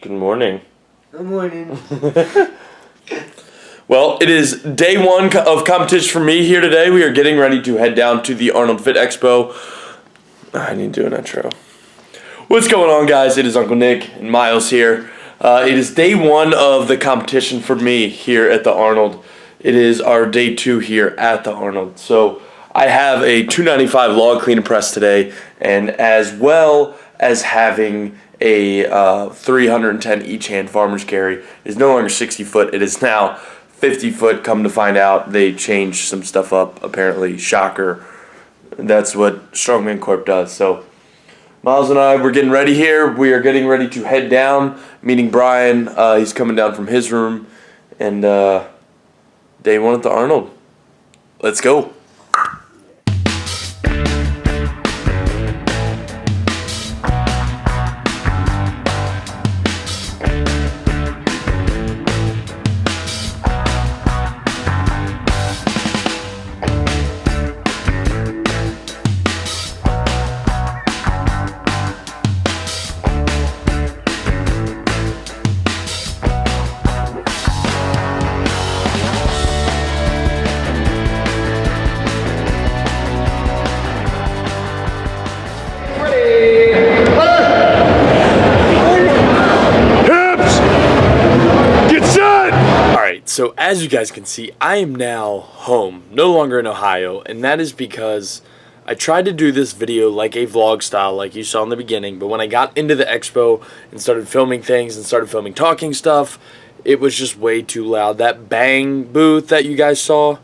Good morning. Good morning. Well, it is day one of competition for me here today. We are getting ready to head down to the Arnold Fit Expo. I need to do an intro. What's going on, guys? It is Uncle Nick and Miles here. It is day one of the competition for me here at the Arnold. It is our day two here at the Arnold. So I have a 295 log clean and press today, and as well as having a 310 each hand farmer's carry. Is no longer 60 foot. It is now 50 foot. Come to find out, they changed some stuff up. Apparently, shocker. That's what Strongman Corp does. So Miles and I, we're getting ready here. We are getting ready to head down, meeting Brian. He's coming down from his room, and day one at the Arnold. Let's go. So as you guys can see, I am now home, no longer in Ohio, and that is because I tried to do this video like a vlog style, like you saw in the beginning, but when I got into the expo and started filming things and started filming talking stuff, it was just way too loud. That bang booth that you guys saw,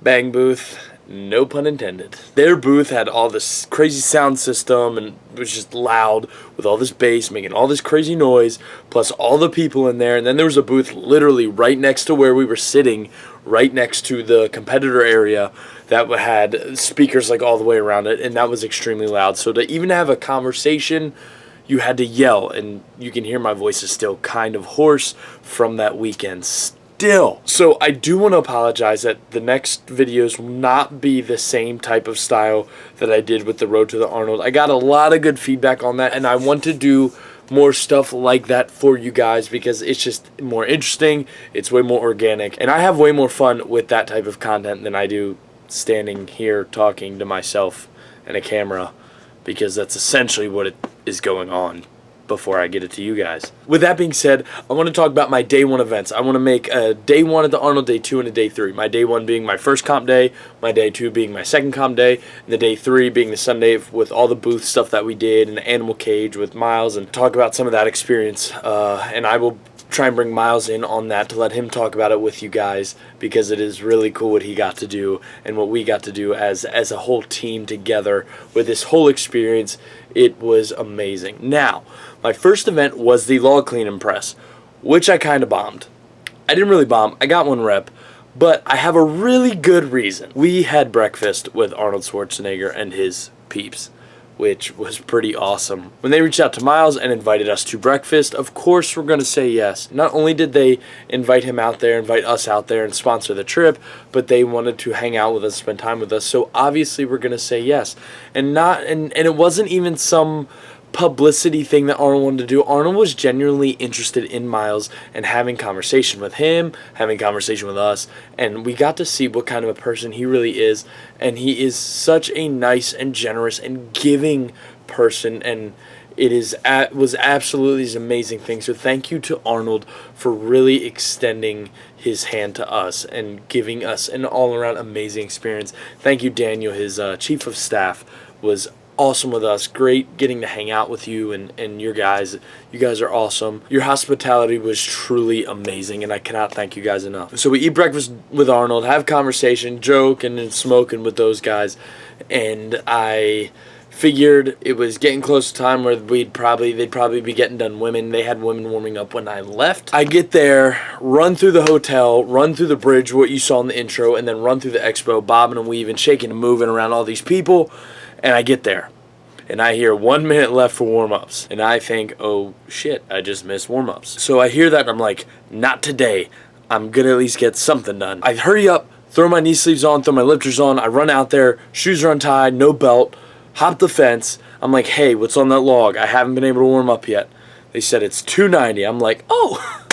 bang booth, no pun intended. Their booth had all this crazy sound system and it was just loud with all this bass making all this crazy noise, plus all the people in there. And then there was a booth literally right next to where we were sitting, right next to the competitor area that had speakers like all the way around it, and that was extremely loud. So to even have a conversation, you had to yell, and you can hear my voice is still kind of hoarse from that weekend. So I do want to apologize that the next videos will not be the same type of style that I did with the Road to the Arnold. I got a lot of good feedback on that, and I want to do more stuff like that for you guys because it's just more interesting, it's way more organic, and I have way more fun with that type of content than I do standing here talking to myself and a camera, because that's essentially what it is going on before I get it to you guys. With that being said, I want to talk about my day one events. I want to make a day one at the Arnold, day two, and a day three. My day one being my first comp day, my day two being my second comp day, and the day three being the Sunday with all the booth stuff that we did and the animal cage with Miles, and talk about some of that experience. And I will try and bring Miles in on that to let him talk about it with you guys, because it is really cool what he got to do and what we got to do as a whole team together with this whole experience. It was amazing. Now, my first event was the log clean and press, which I kind of bombed. I didn't really bomb. I got one rep, but I have a really good reason. We had breakfast with Arnold Schwarzenegger and his peeps, which was pretty awesome. When they reached out to Miles and invited us to breakfast, of course we're going to say yes. Not only did they invite him out there, invite us out there and sponsor the trip, but they wanted to hang out with us, spend time with us, so obviously we're going to say yes. And it wasn't even some publicity thing that Arnold wanted to do. Arnold was genuinely interested in Miles and having conversation with him, having conversation with us, and we got to see what kind of a person he really is, and he is such a nice and generous and giving person, and it was absolutely an amazing thing. So thank you to Arnold for really extending his hand to us and giving us an all-around amazing experience. Thank you, Daniel, his chief of staff, was awesome with us. Great getting to hang out with you and your guys. You guys are awesome. Your hospitality was truly amazing, and I cannot thank you guys enough. So we eat breakfast with Arnold, have conversation, joke, and then smoking with those guys, and I figured it was getting close to time where they'd probably be getting done women. They had women warming up when I left. I get there, run through the hotel, run through the bridge, what you saw in the intro, and then run through the expo, bobbing and weaving, shaking and moving around all these people. And I get there, and I hear 1 minute left for warm-ups. And I think, oh shit, I just missed warm-ups. So I hear that, and I'm like, not today. I'm going to at least get something done. I hurry up, throw my knee sleeves on, throw my lifters on. I run out there, shoes are untied, no belt, hop the fence. I'm like, hey, what's on that log? I haven't been able to warm up yet. They said it's 290. I'm like, oh,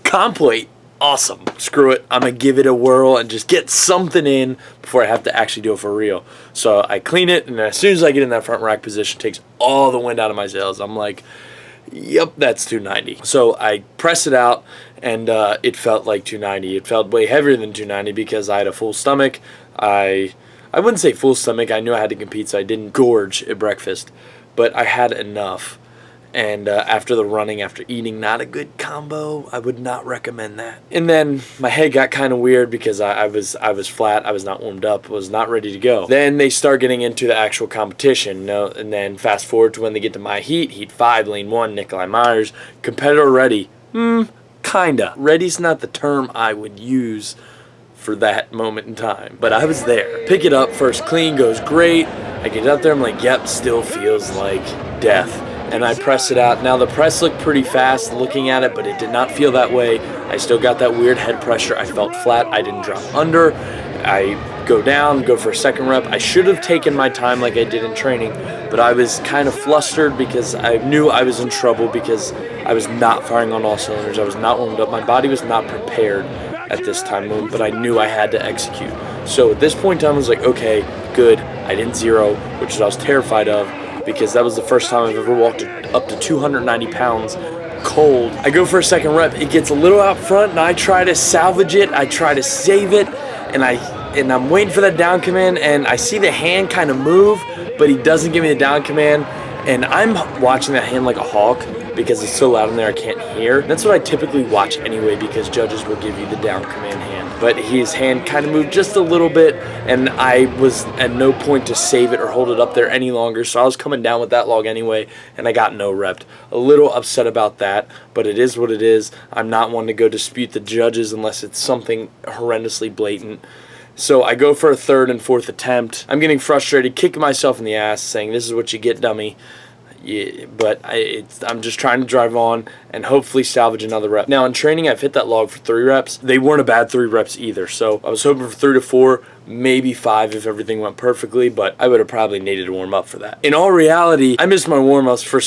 comp weight. Awesome. Screw it. I'm going to give it a whirl and just get something in before I have to actually do it for real. So I clean it, and as soon as I get in that front rack position, it takes all the wind out of my sails. I'm like, yep, that's 290. So I press it out, and it felt like 290. It felt way heavier than 290 because I had a full stomach. I wouldn't say full stomach. I knew I had to compete, so I didn't gorge at breakfast. But I had enough. And after the running, after eating, not a good combo. I would not recommend that. And then my head got kind of weird because I was flat. I was not warmed up. Was not ready to go. Then they start getting into the actual competition. And then fast forward to when they get to my heat 5, lane 1, Nikolai Myers. Competitor ready. Kinda. Ready's not the term I would use for that moment in time. But I was there. Pick it up, first clean, goes great. I get up there, I'm like, yep, still feels like death. And I press it out. Now the press looked pretty fast looking at it, but it did not feel that way. I still got that weird head pressure. I felt flat. I didn't drop under. I go down, go for a second rep. I should have taken my time like I did in training, but I was kind of flustered because I knew I was in trouble because I was not firing on all cylinders. I was not warmed up. My body was not prepared at this time, but I knew I had to execute. So at this point in time, I was like, okay, good. I didn't zero, which I was terrified of, because that was the first time I've ever walked up to 290 pounds cold. I go for a second rep. It gets a little out front, and I try to salvage it. I try to save it, and I'm waiting for that down command, and I see the hand kind of move, but he doesn't give me the down command, and I'm watching that hand like a hawk because it's so loud in there I can't hear. That's what I typically watch anyway because judges will give you the down command hand. But his hand kind of moved just a little bit, and I was at no point to save it or hold it up there any longer, so I was coming down with that log anyway, and I got no repped. A little upset about that, but it is what it is. I'm not one to go dispute the judges unless it's something horrendously blatant. So I go for a third and fourth attempt. I'm getting frustrated, kicking myself in the ass, saying, this is what you get, dummy. Yeah, but I'm just trying to drive on and hopefully salvage another rep. Now in training, I've hit that log for 3 reps. They weren't a bad 3 reps either, so I was hoping for 3 to 4, maybe 5 if everything went perfectly, but I would have probably needed to warm up for that. In all reality, I missed my warm-ups for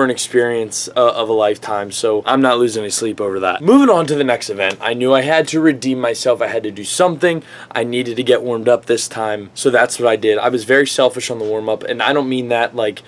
an experience of a lifetime, so I'm not losing any sleep over that. Moving on to the next event, I knew I had to redeem myself. I had to do something. I needed to get warmed up this time, so that's what I did. I was very selfish on the warm-up, and I don't mean that like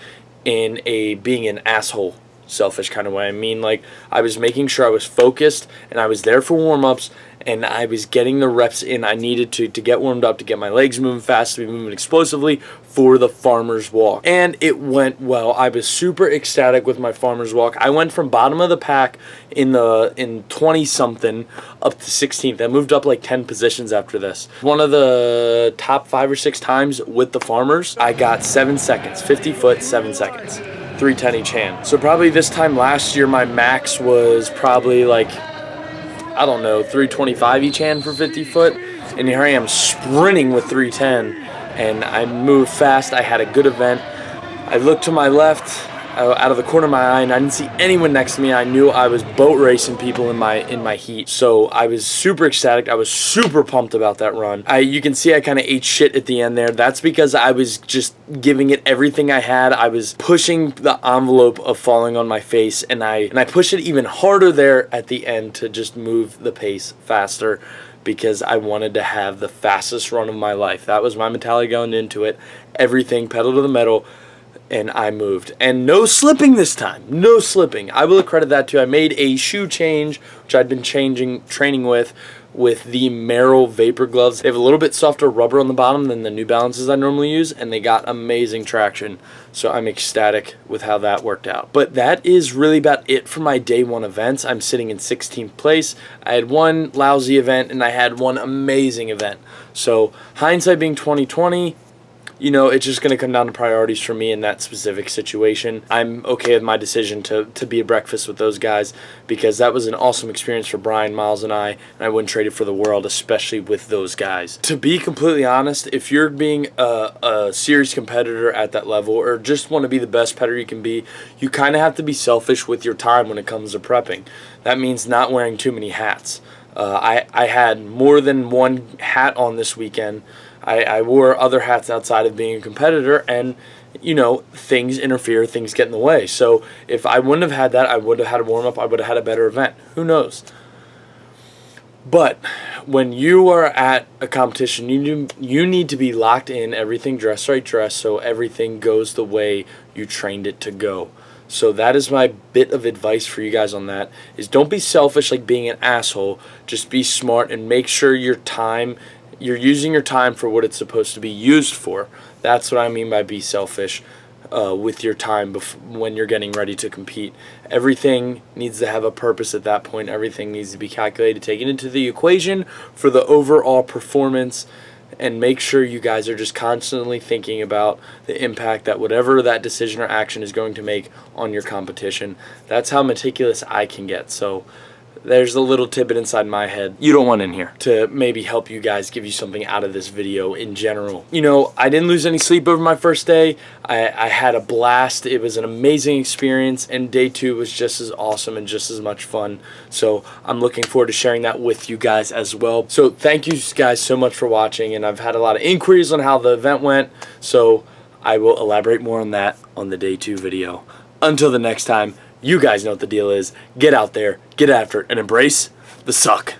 in a being an asshole selfish kind of way. I mean, like, I was making sure I was focused and I was there for warm-ups and I was getting the reps in I needed to get warmed up, to get my legs moving fast, to be moving explosively for the farmer's walk. And it went well. I was super ecstatic with my farmer's walk. I went from bottom of the pack in 20-something up to 16th. I moved up like 10 positions after this. One of the top 5 or 6 times with the farmers, I got 7 seconds, 50 foot, 7 seconds. 310 each hand. So probably this time last year, my max was probably like, I don't know, 325 each hand for 50 foot. And here I am sprinting with 310. And I moved fast. I had a good event. I looked to my left, out of the corner of my eye, and I didn't see anyone next to me. I knew I was boat racing people in my heat. So I was super ecstatic. I was super pumped about that run. You can see I kind of ate shit at the end there. That's because I was just giving it everything I had. I was pushing the envelope of falling on my face, and I pushed it even harder there at the end to just move the pace faster, because I wanted to have the fastest run of my life. That was my mentality going into it. Everything pedal to the metal, and I moved. And no slipping this time. No slipping. I will accredit that to I made a shoe change, which I'd been training with the Merrell Vapor gloves. They have a little bit softer rubber on the bottom than the New Balances I normally use, and they got amazing traction. So I'm ecstatic with how that worked out. But that is really about it for my day 1 events. I'm sitting in 16th place. I had one lousy event, and I had one amazing event. So hindsight being 20/20, you know, it's just going to come down to priorities for me in that specific situation. I'm okay with my decision to be at breakfast with those guys, because that was an awesome experience for Brian, Miles, and I wouldn't trade it for the world, especially with those guys. To be completely honest, if you're being a serious competitor at that level, or just want to be the best competitor you can be, you kind of have to be selfish with your time when it comes to prepping. That means not wearing too many hats. I had more than one hat on this weekend. I wore other hats outside of being a competitor, and things interfere, things get in the way. So if I wouldn't have had that, I would have had a warm-up, I would have had a better event. Who knows? But when you are at a competition, you need to be locked in, everything dress right dress, so everything goes the way you trained it to go. So that is my bit of advice for you guys on that, is don't be selfish like being an asshole. Just be smart and make sure you're using your time for what it's supposed to be used for. That's what I mean by be selfish with your time when you're getting ready to compete. Everything needs to have a purpose at that point. Everything needs to be calculated, taken into the equation for the overall performance, and make sure you guys are just constantly thinking about the impact that whatever that decision or action is going to make on your competition. That's how meticulous I can get. So there's a little tidbit inside my head you don't want in here to maybe help you guys, give you something out of this video in general. I didn't lose any sleep over my first day. I had a blast. It was an amazing experience, and day 2 was just as awesome and just as much fun. So I'm looking forward to sharing that with you guys as well. So thank you guys so much for watching, and I've had a lot of inquiries on how the event went, so I will elaborate more on that on the day 2 video. Until the next time, you guys know what the deal is. Get out there, get after it, and embrace the suck.